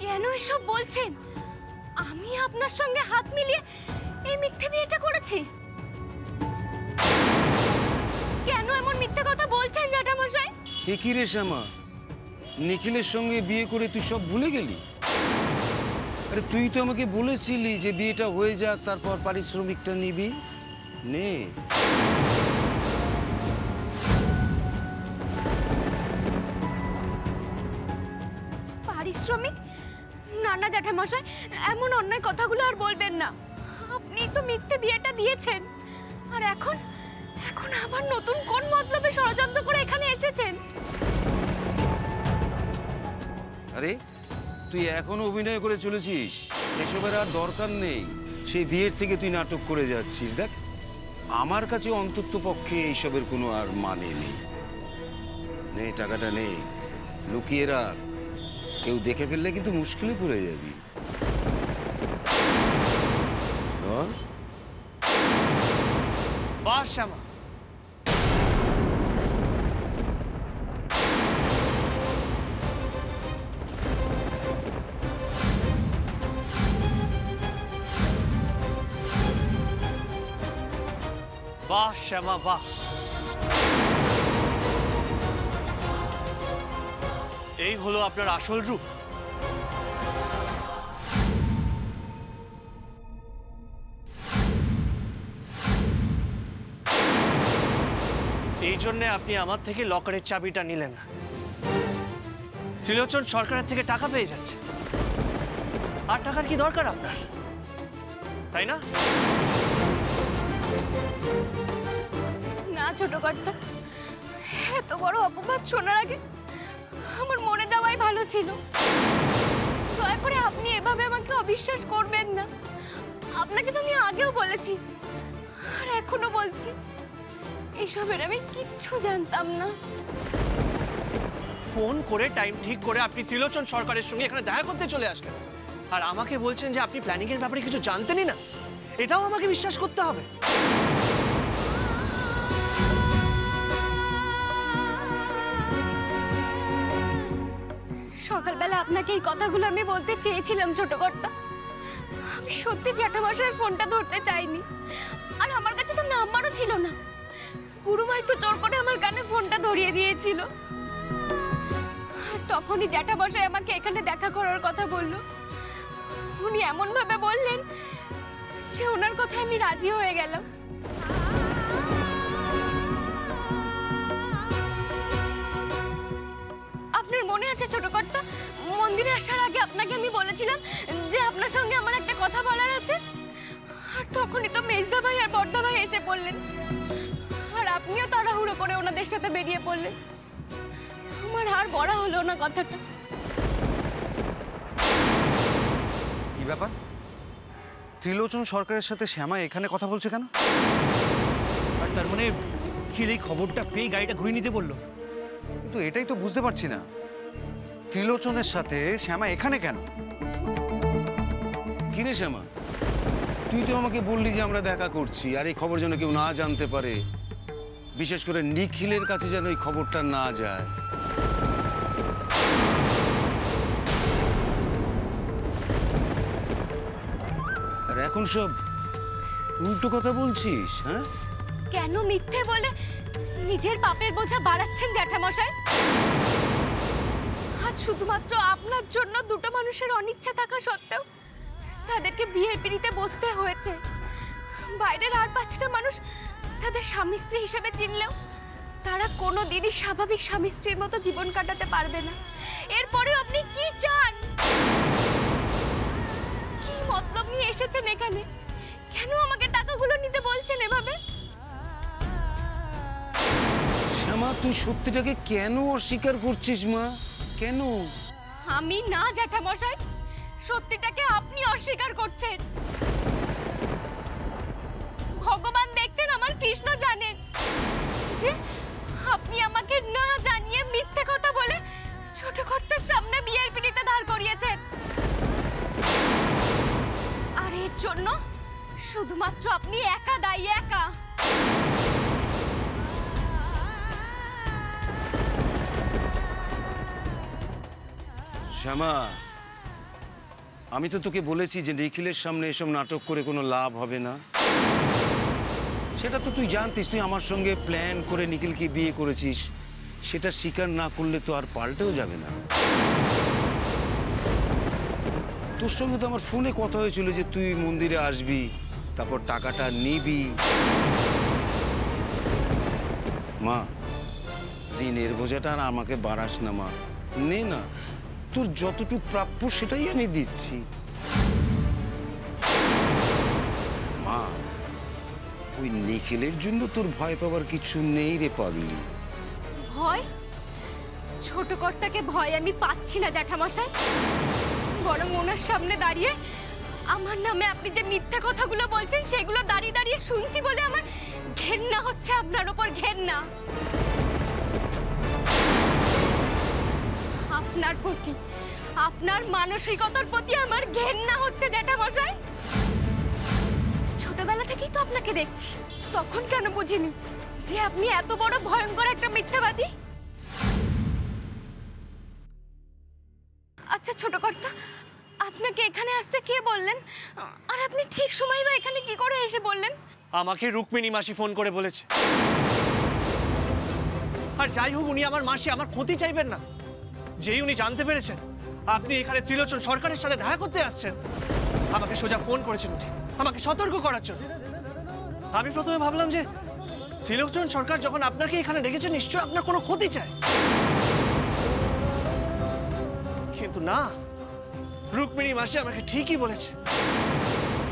কেন এসব বলছেন? আমি আপনার সঙ্গে হাত মিলিয়ে এই মিথ্যে বিয়েটা করেছি। কেন এমন মিথ্যে কথা বলছেন জ্যাঠামশাই? এ কি রে শ্যামা, নিখিলের সঙ্গে বিয়ে করে তুই সব ভুলে গেলি? আরে তুই তো আমাকে বলেছিলি যে বিয়েটা হয়ে যাক, তারপর পারিশ্রমিকটা নিবি। নে। পারিশ্রমিক? না না জ্যাঠামশাই, এমন অন্যায় কথাগুলো আর বলবেন না। আপনি তো মিথ্যে বিয়েটা দিয়েছেন, আর এখন এখন আবার নতুন কোন মতলবে ষড়যন্ত্র করে এখানে এসেছেন? আরে তুই এখনো অভিনয় করে চলেছিস, এসবের আর দরকার নেই। সেই বিয়ের থেকে তুই নাটক করে যাচ্ছিস। দেখ, আমার কাছে অন্তত পক্ষে এইসবের কোনো আর মানে নেই। নে, টাকাটা নে, লুকিয়ে রাখ। কেউ দেখে ফেললে কিন্তু মুশকিলে পড়ে যাবি। বাহ শ্যামা, বাহ শ্যামা বাহ। এই হলো আপনার আসল রূপ। এই জন্য আপনি আমার থেকে লকারের চাবিটা নিলেন না। ত্রিলোচন সরকারের থেকে টাকা পেয়ে যাচ্ছে, আর টাকার কি দরকার আপনার, তাই না? না ছোট কর্তা, এত বড় অপবাদ শোনার আগে আমার মরে যাওয়াই ভালো ছিল। দয়া করে আপনি এভাবে আমাকে অবিশ্বাস করবেন না। আপনাকে তো আমি আগেও বলেছি, আর এখনো বলছি, এসবের আমি কিচ্ছু জানতাম না। ফোন করে টাইম ঠিক করে আপনি ত্রিলোচন সরকারের সঙ্গে এখানে দেখা করতে চলে আসলেন, আর আমাকে বলছেন যে আপনি প্ল্যানিং এর ব্যাপারে কিছু জানতেনই না। এটাও আমাকে বিশ্বাস করতে হবে? সকালবেলা আপনাকে এই কথাগুলো আমি বলতে চেয়েছিলাম ছোট কর্তা। আমি সত্যি জ্যাঠামশাইয়ের ফোনটা ধরতে চাইনি, আর আমার কাছে তো নাম্বারও ছিল না। গুরুমাই তো জোর করে আমার কানে ফোনটা ধরিয়ে দিয়েছিল, আর তখনই জ্যাঠামশাই আমাকে এখানে দেখা করার কথা বলল। উনি এমন ভাবে বললেন যে ওনার কথায় আমি রাজি হয়ে গেলাম। আপনার মনে আছে ছোট কর্তা, মন্দিরে আসার আগে আপনাকে আমি বলেছিলাম যে আপনার সঙ্গে আমার একটা কথা বলার আছে, আর তখনই তো মেজদা ভাই আর বড়দা ভাই এসে পড়লেন, আর আপনিও তাড়াহুড়ো করে ওনাদের সাথে বেরিয়ে পড়লেন। আমার আর বলা হলো না কথাটা। কি ব্যাপার? ত্রিলোচন সরকারের সাথে শ্যামা এখানে কথা বলছে কেন? আর তার মানে নিখিল এই খবরটা পেয়ে গাড়িটা ঘুরিয়ে নিতে বললো? কিন্তু এটাই তো বুঝতে পারছি না, ত্রিলোচনের সাথে শ্যামা এখানে কেন? কি রে শ্যামা, তুই তো আমাকে বললি যে আমরা দেখা করছি, আর এই খবর যেন কেউ না জানতে পারে, বিশেষ করে নিখিলের কাছে যেন এই খবরটা না যায়। আর এখন সব উল্টো কথা বলছিস? হ্যাঁ, কেন মিথ্যে বলে নিজের পাপের বোঝা বাড়াচ্ছেন জ্যাঠামশাই? আজ শুধুমাত্র আপনার জন্য দুটো মানুষের অনিচ্ছা থাকা সত্ত্বেও তাদেরকে বিয়ের পিঁড়িতে বসতে হয়েছে। বাইরের আর 5টা মানুষ তাদের স্বামী স্ত্রী হিসেবে চিনলেও তারা কোনোদিনই স্বাভাবিক স্বামী স্ত্রীর মতো জীবন কাটাতে পারবে না। এরপরেও আপনি কি চান? কি মতলব নিয়ে এসেছেন এখানে? কেন আমাকে টাকাগুলো নিতে বলছেন এভাবে? শ্যামা, তুই সত্যিটাকে কেন অস্বীকার করছিস মা? কেন? আমি না জ্যাঠামশাই, সত্যিটাকে আপনি অস্বীকার করছেন। ভগবান দেখছেন, আমার কৃষ্ণ জানেন যে আপনি আমাকে না জানিয়ে মিথ্যে কথা বলে ছোট কর্তার সামনে বিয়ের পিঁড়িতে দাঁড় করিয়েছেন, আর এর জন্য শুধুমাত্র আপনি একা দায়ী, একা। শ্যামা, আমি তো তোকে বলেছি যে নিখিলের সামনে এসব নাটক করে কোনো লাভ হবে না। সেটা তো তুই জানতিস, তুই আমার সঙ্গে প্ল্যান করে নিখিলকে বিয়ে করেছিস। সেটা স্বীকার না করলে তো আর পাল্টেও যাবে না। তোর সঙ্গে তো আমার ফোনে কথা হয়েছিল যে তুই মন্দিরে আসবি, তারপর টাকাটা নিবি। মা, ঋণের বোঝাটা আর আমাকে বাড়াস না মা, নে না, তোর যতটুকু প্রাপ্য সেটাই আমি দিচ্ছি। মা, ওই নিখিলের জন্য তোর ভয় পাওয়ার কিছু নেই রে পাগলি। ভয়? ছোট কর্তাকে ভয় আমি পাচ্ছি না জ্যাঠামশাই, বরং ওনার সামনে দাঁড়িয়ে আমার নামে আপনি যে মিথ্যা কথাগুলো বলছেন সেগুলো দাঁড়িয়ে দাঁড়িয়ে শুনছি বলে আমার ঘেন্না হচ্ছে, আপনার ওপর ঘেন্না। আপনার প্রতি, আপনার মানসিকতার প্রতি আমার ঘেন্না হচ্ছে জ্যাঠামশাই। ছোটবেলা থেকেই তো আপনাকে দেখছি, তখন কেন বুঝিনি যে আপনি এত বড় ভয়ঙ্কর একটা মিথ্যাবাদী। আচ্ছা ছোট কর্তা, আপনাকে এখানে আসতে কে বললেন? আর আপনি ঠিক সময় বা এখানে কি করে এসে বললেন? আমাকে রুক্মিণী মাসি ফোন করে বলেছে। আর যাই হোক, উনি আমার মাসি, আমার ক্ষতি চাইবেন না। যেই উনি জানতে পেরেছেন আপনি এখানে ত্রিলোচন সরকারের সাথে দেখা করতে আসছেন, আমাকে সোজা ফোন করেছেন উনি, আমাকে সতর্ক করার জন্য। আমি প্রথমে ভাবলাম যে ত্রিলোচন সরকার যখন আপনাকে এখানে ডেকেছে নিশ্চয় আপনার কোনো ক্ষতি চায়, কিন্তু না, রুক্মিণী মাসি আমাকে ঠিকই বলেছে।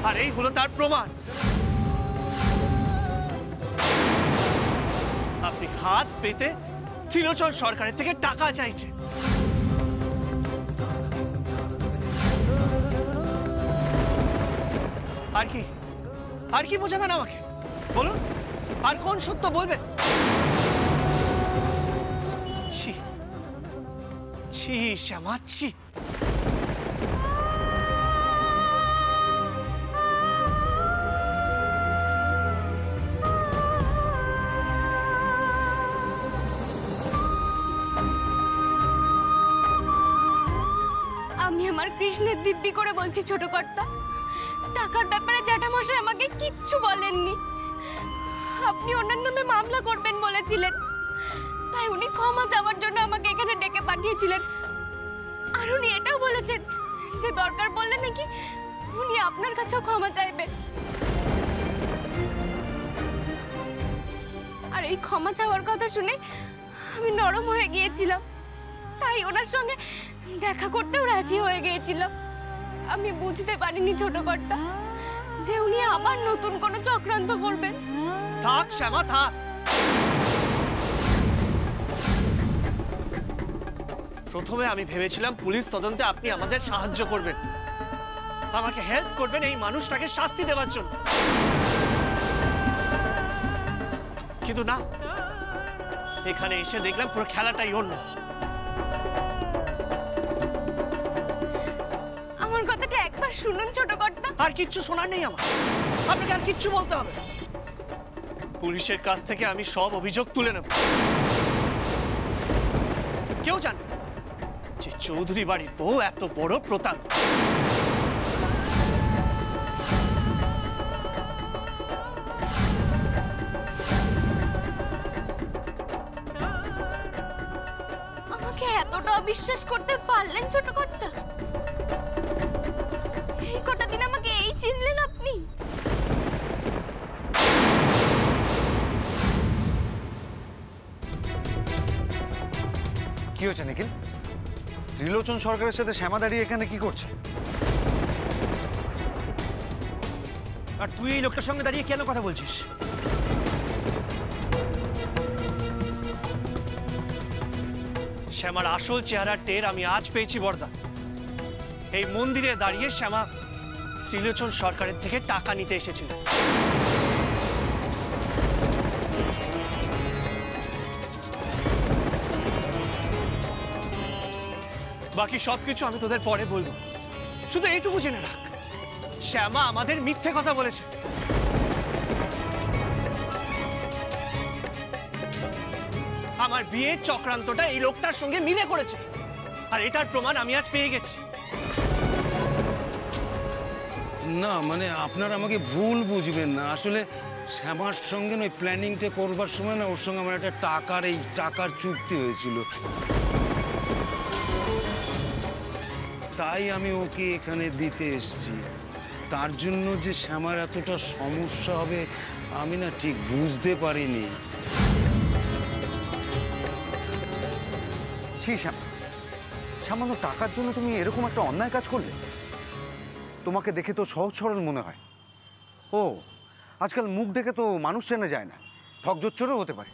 আর এই হলো তার প্রমাণ। আপনি হাত পেতে ত্রিলোচন সরকারের থেকে টাকা চাইছে। আর কি, আর কি বোঝাবেন আমাকে বলুন? আর কোন সত্য বলবেন? ছি ছি শ্যামা, ছি। আমি আমার কৃষ্ণের দিব্যি করে বলছি ছোট কর্তা, টাকার ব্যাপারে জ্যাঠামশাই আমাকে কিচ্ছু বলেননি। আপনি ওনার নামে মামলা করবেন বলেছিলেন, তাই উনি ক্ষমা চাওয়ার জন্য আমাকে এখানে ডেকে পাঠিয়েছিলেন। আর উনি এটাও বলেছেন যে দরকার পড়লে নাকি উনি আপনার কাছেও ক্ষমা চাইবেন। আর এই ক্ষমা চাওয়ার কথা শুনে আমি নরম হয়ে গিয়েছিলাম, তাই ওনার সঙ্গে দেখা করতেও রাজি হয়ে গিয়েছিলাম। আমি বুঝতে পারিনি ছোট কর্তা যে উনি আবার নতুন কোনো চক্রান্ত করবেন। থাক শ্যামা, থাক। প্রথমে আমি ভেবেছিলাম পুলিশ তদন্তে আপনি আমাদের সাহায্য করবেন, আমাকে হেল্প করবেন এই মানুষটাকে শাস্তি দেওয়ার জন্য, কিন্তু না, এখানে এসে দেখলাম পুরো খেলাটাই অন্য। আমার কথাটা একবার শুনুন ছোট কর্তা। আর কিচ্ছু শোনার নেই আমার, আপনাকে আর কিচ্ছু বলতে হবে না। পুলিশের কাছ থেকে আমি সব অভিযোগ তুলে নেব। কেউ জানবে যে চৌধুরী বাড়ির বউ এত বড় প্রতারক। আমাকে এতটা অবিশ্বাস করতে পারলেন ছোট কর্তা? এই কটা দিন আমাকে এই চিনলেন আপনি? কি হয়েছে নিখিল? ত্রিলোচন সরকারের সাথে শ্যামা দাঁড়িয়ে এখানে কি করছে? আর তুই এই লোকটার সঙ্গে দাঁড়িয়ে কেন কথা বলছিস? শ্যামার আসল চেহারার টের আমি আজ পেয়েছি বর্দা। এই মন্দিরে দাঁড়িয়ে শ্যামা ত্রিলোচন সরকারের থেকে টাকা নিতে এসেছিল। বাকি সবকিছু আমি তোদের পরে বলবো, শুধু এইটুকু জেনে রাখ, শ্যামা আমাদের মিথ্যে কথা বলেছে। আমার বিয়ের চক্রান্তটা এই লোকটার সঙ্গে মিলে করেছে, আর এটার প্রমাণ আমি আজ পেয়ে গেছি। না মানে আপনারা আমাকে ভুল বুঝবেন না, আসলে শ্যামার সঙ্গে ওই প্ল্যানিংটা করবার সময় না ওর সঙ্গে আমার একটা টাকার চুক্তি হয়েছিল, তাই আমি ওকে এখানে দিতে এসেছি। তার জন্য যে শ্যামার এতটা সমস্যা হবে আমি না ঠিক বুঝতে পারিনি। ছি শ্যামা, সামান্য টাকার জন্য তুমি এরকম একটা অন্যায় কাজ করলে? তোমাকে দেখে তো সহজ সরল মনে হয়। ও আজকাল মুখ দেখে তো মানুষ চেনা যায় না, ঠক জোচ্চরও হতে পারে।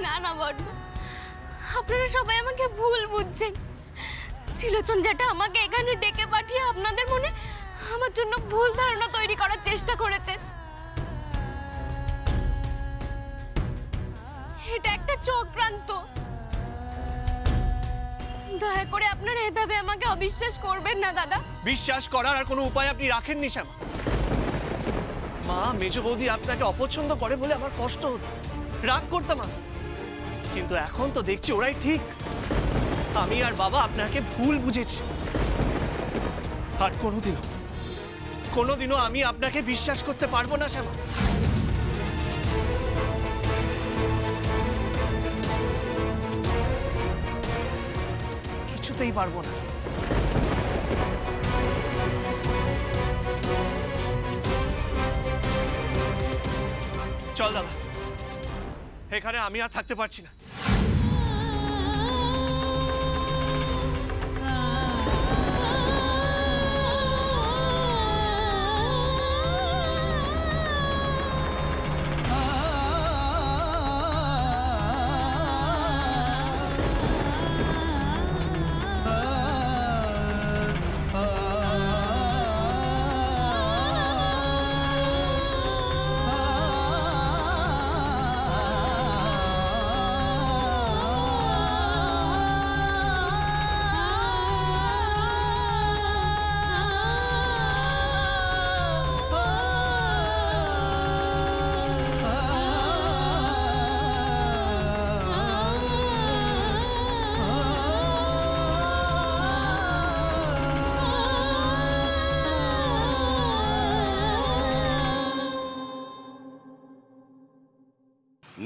না না বড়, আপনারা সবাই আমাকে ভুল বুঝছেন। ত্রিলোচন যেটা আমাকে এখানে ডেকে পাঠিয়ে আপনাদের মনে আমার জন্য ভুল ধারণা তৈরি করার চেষ্টা করেছেন। এটা একটা চক্রান্ত। দয়া করে আপনারা এভাবে আমাকে অবিশ্বাস করবেন না দাদা। বিশ্বাস করার আর কোনো উপায় আপনি রাখেননি শ্যামা। মা মেজ বৌদি আপনাকে অপছন্দ করে বলে আমার কষ্ট হতো, রাগ করতাম আমি। কিন্তু এখন তো দেখছি ওরাই ঠিক। আমি আর বাবা আপনাকে ভুল বুঝেছি। আর কোনোদিনও আমি আপনাকে বিশ্বাস করতে পারবো না শ্যামা। কিছুতেই পারবো না। চল দাদা, এখানে আমি আর থাকতে পারছি না।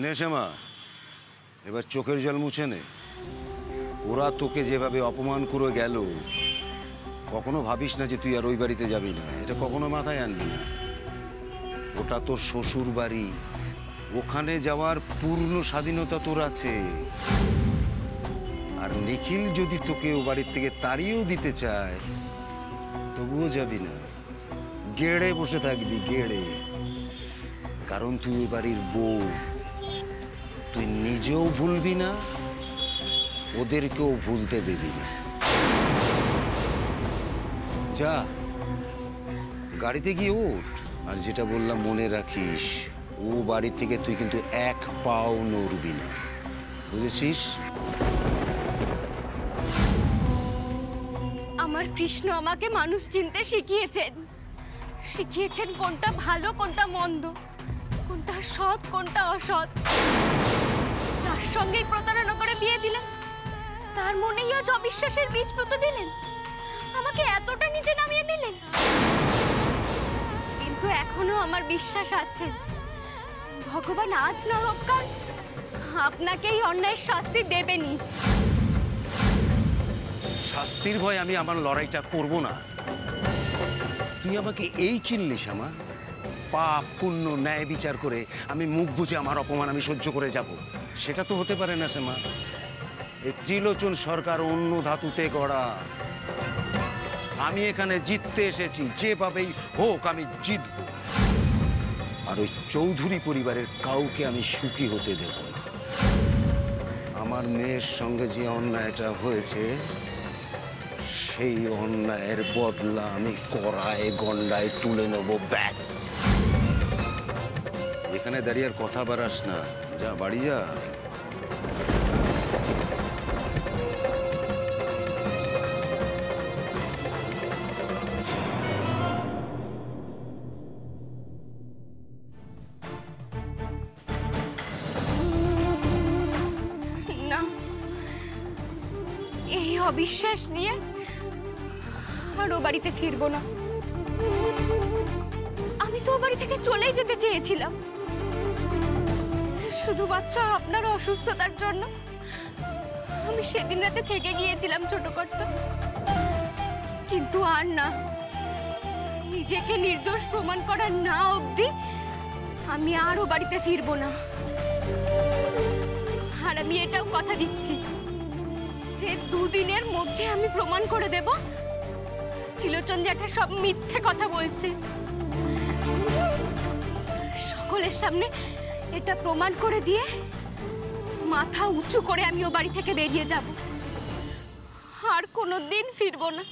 নে শ্যামা, এবার চোখের জল মুছে নে। ওরা তোকে যেভাবে অপমান করে গেল, কখনো ভাবিস না যে তুই আর ওই বাড়িতে যাবি না, এটা কখনো মাথায় আনবি না। ওটা তোর শ্বশুর বাড়ি, ওখানে যাওয়ার পূর্ণ স্বাধীনতা তোর আছে। আর নিখিল যদি তোকে ও বাড়ির থেকে তাড়িয়েও দিতে চায় তবুও যাবি না, গেড়ে বসে থাকবি, গেড়ে। কারণ তুই ওই বাড়ির বউ, তুই নিজেও ভুলবি না, ওদেরকেও ভুলতে দিবি না। যা, গাড়িতে গিয়ে ওঠ। আর যেটা বললাম মনে রাখিস, ও বাড়ি থেকে তুই কিন্তু এক পাও নড়বি না, বুঝেছিস? আমার কৃষ্ণ আমাকে মানুষ চিনতে শিখিয়েছেন কোনটা ভালো কোনটা মন্দ, কোনটা সৎ কোনটা অসৎ। যার সঙ্গেই প্রতারণা করে বিয়ে দিলেন, তার মনেই আজ অবিশ্বাসের বীজ পুঁতে দিলেন, আমাকে এতটা নিচে নামিয়ে দিলেন। কিন্তু এখনো আমার বিশ্বাস আছে, ভগবান আজ না হোক কাল আপনাকে এই অন্যায়ের শাস্তি দেবেনই। শাস্তির ভয় আমি আমার লড়াইটা করব না। তুই আমাকে এই চিনলি শ্যামা? পাপ পুণ্য ন্যায় বিচার করে আমি মুখ বুজে আমার অপমান আমি সহ্য করে যাব, সেটা তো হতে পারে না শ্যামা। এই ত্রিলোচন সরকার অন্য ধাতুতে গড়া। আমি এখানে জিততে এসেছি, যেভাবেই হোক আমি জিতব। আর ওই চৌধুরী পরিবারের কাউকে আমি সুখী হতে দেব না। আমার মেয়ের সঙ্গে যে অন্যায়টা হয়েছে, সেই অন্যায়ের বদলা আমি কড়ায় গন্ডায় তুলে নেব, ব্যাস। এখানে দাঁড়িয়ে আর কথা বাড়াস না, যা বাড়ি যা। না, অবিশ্বাস নিয়ে আর ও বাড়িতে ফিরবো না। আমি তো ও বাড়ি থেকে চলেই যেতে চেয়েছিলাম, শুধুমাত্র আপনার অসুস্থতার জন্য আমি সেদিন রাতে থেকে গিয়েছিলাম ছোট কর্তা। কিন্তু আর না, নিজেকে নির্দোষ প্রমাণ করার না অবধি আমি আর ও বাড়িতে ফিরবো না। আর আমি এটাও কথা দিচ্ছি যে দুদিনের মধ্যে আমি প্রমাণ করে দেব ত্রিলোচন জ্যাঠা সব মিথ্যে কথা বলছে। সকলের সামনে এটা প্রমাণ করে দিয়ে মাথা উঁচু করে আমি ও বাড়ি থেকে বেরিয়ে যাব, আর কোনোদিন ফিরবো না।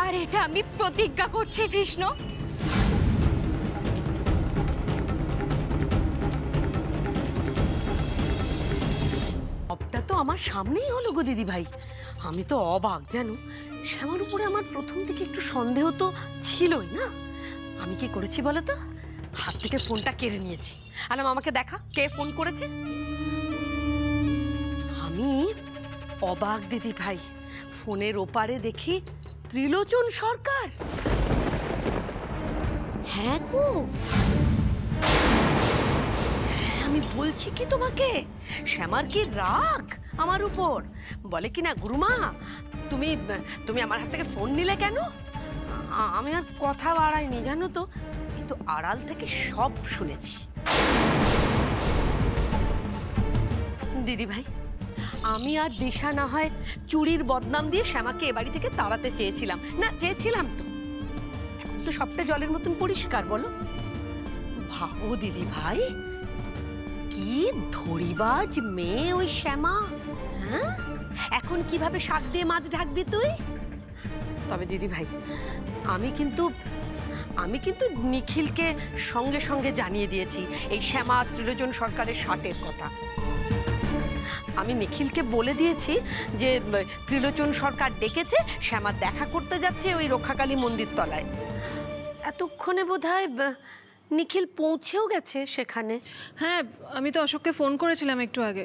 আর এটা আমি প্রতিজ্ঞা করছি কৃষ্ণ। সবটা তো আমার সামনেই হলো গো দিদি ভাই। আমি তো অবাক জানো, শ্যামার উপরে আমার প্রথম থেকে একটু সন্দেহ তো ছিলই না। আমি কি করেছি বলো তো, হাত থেকে ফোনটা কেড়ে নিয়েছি, আলাম আমাকে দেখা কে ফোন করেছে। আমি অবাক দিদি ভাই, ফোনের ওপারে দেখি ত্রিলোচন সরকার। হ্যাঁ গো, আমি বলছি কি তোমাকে, শ্যামার কি রাগ আমার উপর। বলে কি না, গুরুমা তুমি তুমি আমার হাত থেকে ফোন নিলে কেন। আমি আর কথা বাড়াইনি জানো তো, কিন্তু আড়াল থেকে সব শুনেছি। দিদি ভাই, আমি আর দিশা না হয় চুরির বদনাম দিয়ে শ্যামাকে এ বাড়ি থেকে তাড়াতে চেয়েছিলাম না, চেয়েছিলাম তো। এখন তো সবটা জলের মতন পরিষ্কার, বলো। ভাবো দিদি ভাই, কি ধরিবাজ মেয়ে ওই শ্যামা। হ্যাঁ, এখন কিভাবে শাক দিয়ে মাছ ঢাকবি তুই। তবে দিদি ভাই, আমি কিন্তু নিখিলকে সঙ্গে সঙ্গে জানিয়ে দিয়েছি এই শ্যামা ত্রিলোচন সরকারের শাটের কথা। আমি নিখিলকে বলে দিয়েছি যে ত্রিলোচন সরকার ডেকেছে, শ্যামা দেখা করতে যাচ্ছে ওই রক্ষাকালী মন্দির তলায়। এতক্ষণে বোধহয় নিখিল পৌঁছেও গেছে সেখানে। হ্যাঁ, আমি তো অশোককে ফোন করেছিলাম একটু আগে।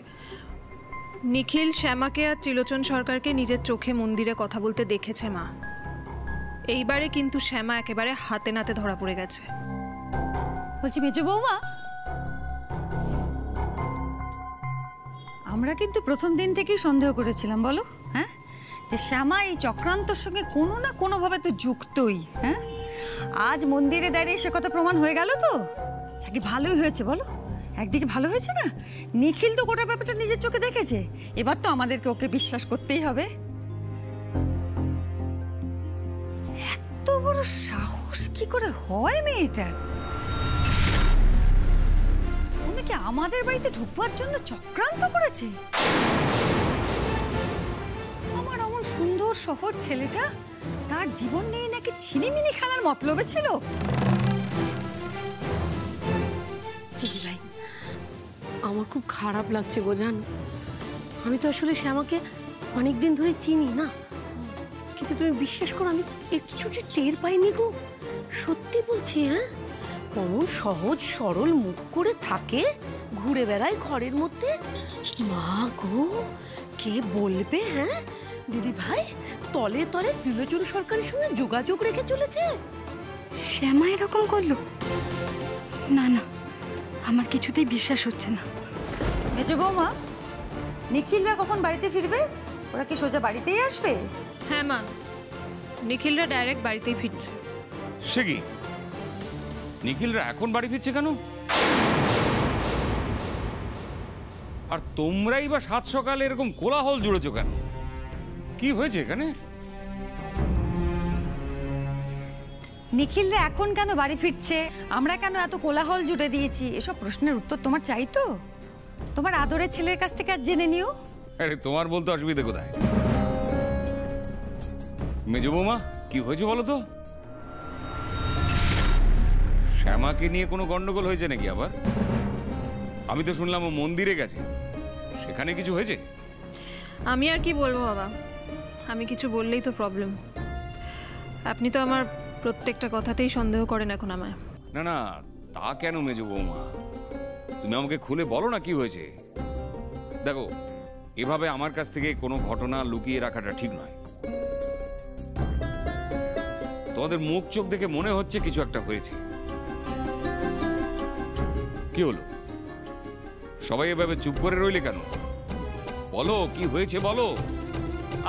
নিখিল শ্যামাকে আর ত্রিলোচন সরকারকে নিজের চোখে মন্দিরে কথা বলতে দেখেছে মা। এইবারে কিন্তু শ্যামা একেবারে হাতে নাতে ধরা পড়ে গেছে। বলছি মেজো বৌমা, আমরা কিন্তু প্রথম দিন থেকেই সন্দেহ করেছিলাম, বলো হ্যাঁ, যে শ্যামা এই চক্রান্তর সঙ্গে কোনো না কোনোভাবে তো যুক্তই। হ্যাঁ, আজ মন্দিরে দাঁড়িয়ে সে কথা প্রমাণ হয়ে গেল তো, কি ভালোই হয়েছে বলো। একদিকে ভালো হয়েছে না, নিখিল তো গোটা ব্যাপারটা নিজের চোখে দেখেছে, এবার তো আমাদেরকে ওকে বিশ্বাস করতেই হবে। এত বড় সাহস কি করে হয় মেয়েটার, কি আমাদের বাড়িতে ঢুকবার জন্য চক্রান্ত করেছে। আমার অমন সুন্দর সহজ ছেলেটা তার জীবন নিয়ে নাকি ছিনিমিনি খেলার মতলবে ছিল। দিদি ভাই, আমার খুব খারাপ লাগছে গো জানো। আমি তো আসলে শ্যামাকে অনেকদিন ধরে চিনি না, কিন্তু তুমি বিশ্বাস করো আমি এর কিছুটা টের পাইনি গো, সত্যি বলছি। হ্যাঁ, অমন সহজ সরল মুখ করে থাকে, ঘুরে বেড়ায় ঘরের মধ্যে। মা গো, কে বলবে। হ্যাঁ দিদি ভাই, তলে তলে ত্রিলোচন সরকারের সঙ্গে যোগাযোগ রেখে চলেছে। শ্যামা এরকম করলো? না না, আমার কিছুতেই বিশ্বাস হচ্ছে না। মেজো বৌমা, নিখিলরা কখন বাড়িতে ফিরবে? ওরা কি সোজা বাড়িতেই আসবে? হ্যাঁ মা, নিখিলরা ডাইরেক্ট বাড়িতেই ফিরছে। সে কি, নিখিলরা এখন বাড়ি ফিরছে কেন? আর তোমরাই বা সাত সকালে এরকম কোলাহল জুড়েছো কেন? কি হয়েছে এখানে? নিখিলরা এখন কেন বাড়ি ফিরছে, আমরা কেন এত কোলাহল জুড়ে দিয়েছি, এসব প্রশ্নের উত্তর তোমার চাই তো? তোমার আদরের ছেলের কাছ থেকে আজ জেনে নিও। আরে তোমার বলতে অসুবিধা কোথায়? মেজো বৌমা, কি হয়েছে বলো তো? শ্যামাকে নিয়ে কোনো গন্ডগোল হয়েছে নাকি আবার? আমি তো শুনলাম ও মন্দিরে গেছে, সেখানে কিছু হয়েছে? আমি আর কি বলবো বাবা, আমি কিছু বললেই তো প্রবলেম। আপনি তো আমার প্রত্যেকটা কথাতেই সন্দেহ করেন এখন আমায়। না না, তা কেন মেজো বৌমা, তুমি আমাকে খুলে বলো না কি হয়েছে। দেখো, এভাবে আমার কাছ থেকে কোনো ঘটনা লুকিয়ে রাখাটা ঠিক নয়। তোমাদের মুখ চোখ দেখে মনে হচ্ছে কিছু একটা হয়েছে। কি হলো, সবাই এভাবে চুপ করে রইলে কেন? বলো কি হয়েছে, বলো।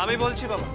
আমি বলছি বাবা,